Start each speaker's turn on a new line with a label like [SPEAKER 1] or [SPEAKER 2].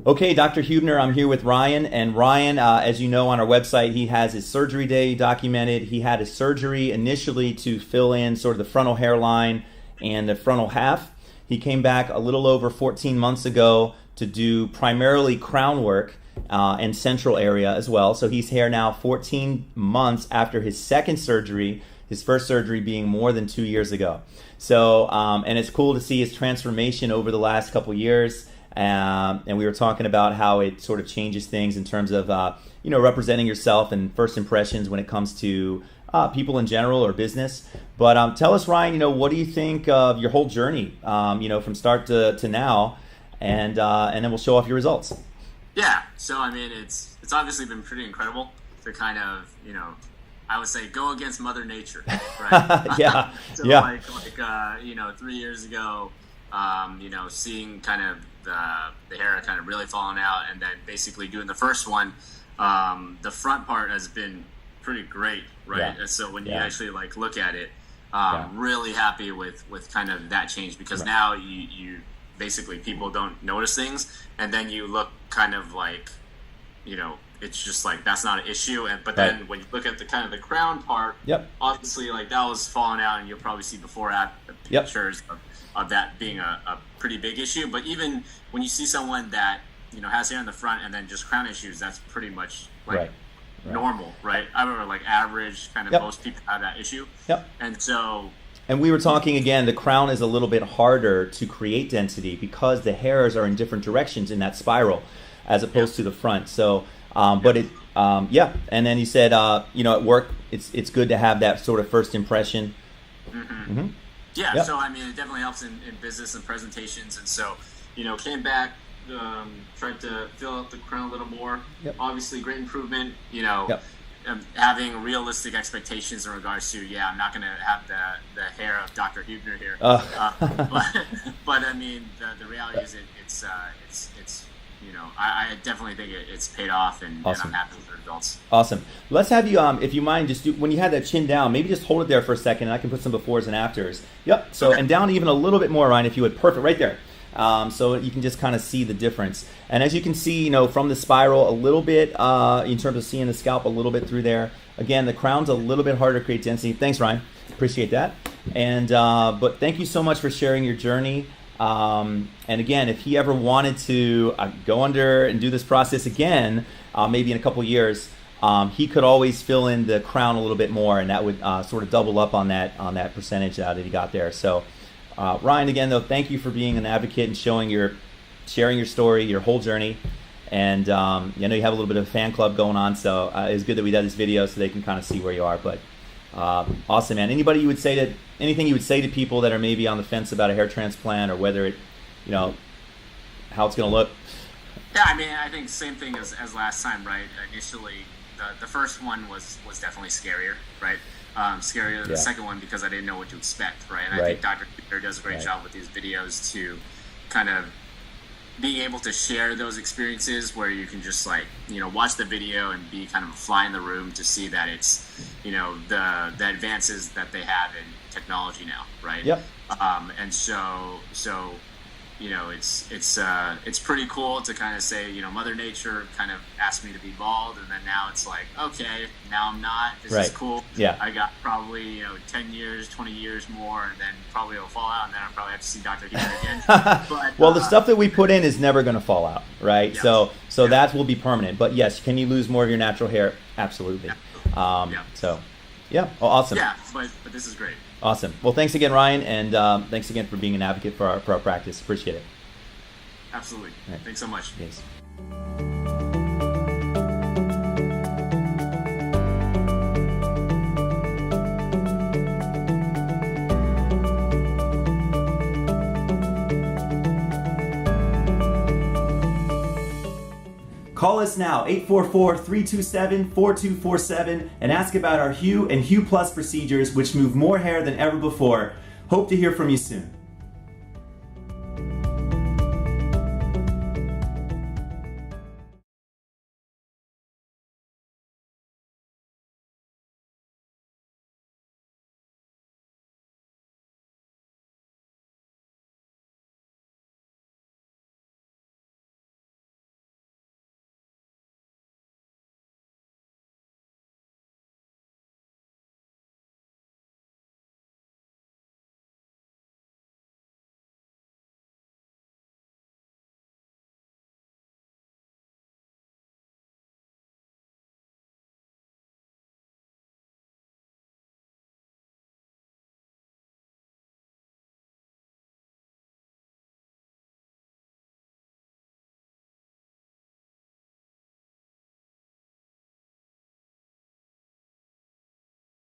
[SPEAKER 1] Okay, Dr. Hubner, I'm here with Ryan. And Ryan, as you know, on our website, he has his surgery day documented. He had his surgery initially to fill in sort of the frontal hairline and the frontal half. He came back a little over 14 months ago to do primarily crown work and central area as well. So he's here now 14 months after his second surgery, his first surgery being more than 2 years ago. So, and it's cool to see his transformation over the last couple years. And we were talking about how it sort of changes things in terms of, representing yourself and first impressions when it comes to people in general or business. But tell us, Ryan, what do you think of your whole journey, from start to now, and then we'll show off your results.
[SPEAKER 2] Yeah. So, I mean, it's obviously been pretty incredible to kind of, I would say go against Mother Nature, right?
[SPEAKER 1] Yeah.
[SPEAKER 2] So
[SPEAKER 1] yeah.
[SPEAKER 2] Like 3 years ago, seeing kind of the hair kind of really falling out, and then basically doing the first one, the front part has been pretty great, right?
[SPEAKER 1] Yeah.
[SPEAKER 2] And so when you
[SPEAKER 1] Yeah.
[SPEAKER 2] actually look at it,
[SPEAKER 1] Yeah.
[SPEAKER 2] really happy with kind of that change, because
[SPEAKER 1] Right.
[SPEAKER 2] now you basically people don't notice things, and then you look kind of like, it's just like that's not an issue. But then
[SPEAKER 1] Right.
[SPEAKER 2] when you look at the kind of the crown part,
[SPEAKER 1] Yep.
[SPEAKER 2] obviously that was falling out, and you'll probably see before at
[SPEAKER 1] Yep.
[SPEAKER 2] pictures of that being a pretty big issue. But even when you see someone that has hair in the front and then just crown issues, that's pretty much
[SPEAKER 1] Right.
[SPEAKER 2] normal, right? I remember average kind of
[SPEAKER 1] Yep.
[SPEAKER 2] most people have that issue.
[SPEAKER 1] Yep.
[SPEAKER 2] And so
[SPEAKER 1] And we were talking again, the crown is a little bit harder to create density because the hairs are in different directions in that spiral as opposed to the front. So, but it, And then you said, at work, it's good to have that sort of first impression.
[SPEAKER 2] Mm-hmm.
[SPEAKER 1] Mm-hmm.
[SPEAKER 2] Yeah,
[SPEAKER 1] Yep.
[SPEAKER 2] so I mean, it definitely helps in business and presentations. And so, came back, tried to fill out the crown a little more.
[SPEAKER 1] Yep.
[SPEAKER 2] Obviously, great improvement.
[SPEAKER 1] Yep.
[SPEAKER 2] Having realistic expectations in regards to, I'm not going to have the hair of Dr. Hubner here. But I mean, the reality is it's I definitely think it's paid off, and
[SPEAKER 1] Awesome.
[SPEAKER 2] I'm happy with the results.
[SPEAKER 1] Awesome. Let's have you, if you mind, just do, when you had that chin down, maybe just hold it there for a second, and I can put some befores and afters. Yep. So,
[SPEAKER 2] Okay.
[SPEAKER 1] And down even a little bit more, Ryan, if you would. Perfect. Right there. So you can just kind of see the difference. And as you can see, from the spiral a little bit, in terms of seeing the scalp a little bit through there. Again, the crown's a little bit harder to create density. Thanks, Ryan. Appreciate that. And but thank you so much for sharing your journey. And again, if he ever wanted to go under and do this process again, maybe in a couple years, he could always fill in the crown a little bit more, and that would sort of double up on that percentage that he got there. So, Ryan, again though, thank you for being an advocate and sharing your story, your whole journey. And I know you have a little bit of a fan club going on, so it's good that we did this video so they can kind of see where you are. But awesome, man. Anything you would say to people that are maybe on the fence about a hair transplant, or whether it, how it's going to look?
[SPEAKER 2] Yeah, I mean, I think same thing as last time, right? Initially, the first one was definitely scarier, right? Scarier than the second one because I didn't know what to expect, right? And I think Dr. Peter does a great job with these videos to kind of being able to share those experiences where you can just watch the video and be kind of a fly in the room to see that it's, the advances that they have in technology now, right?
[SPEAKER 1] Yep.
[SPEAKER 2] And so it's pretty cool to kind of say, Mother Nature kind of asked me to be bald, and then now it's like, okay, now I'm not. This is cool.
[SPEAKER 1] Yeah.
[SPEAKER 2] I got probably 10 years, 20 years more, and then probably it'll fall out, and then I'll probably have to see Dr. Hubner again. But,
[SPEAKER 1] well, the stuff that we put in is never going to fall out, right?
[SPEAKER 2] Yeah.
[SPEAKER 1] So that will be permanent. But yes, can you lose more of your natural hair? Absolutely. So, yeah. Oh, awesome.
[SPEAKER 2] Yeah, but this is great.
[SPEAKER 1] Awesome. Well, thanks again, Ryan, and thanks again for being an advocate for our practice. Appreciate it.
[SPEAKER 2] Absolutely.
[SPEAKER 1] Right.
[SPEAKER 2] Thanks so much.
[SPEAKER 1] Yes. Call us now, 844-327-4247, and ask about our Hue and Hue Plus procedures, which move more hair than ever before. Hope to hear from you soon.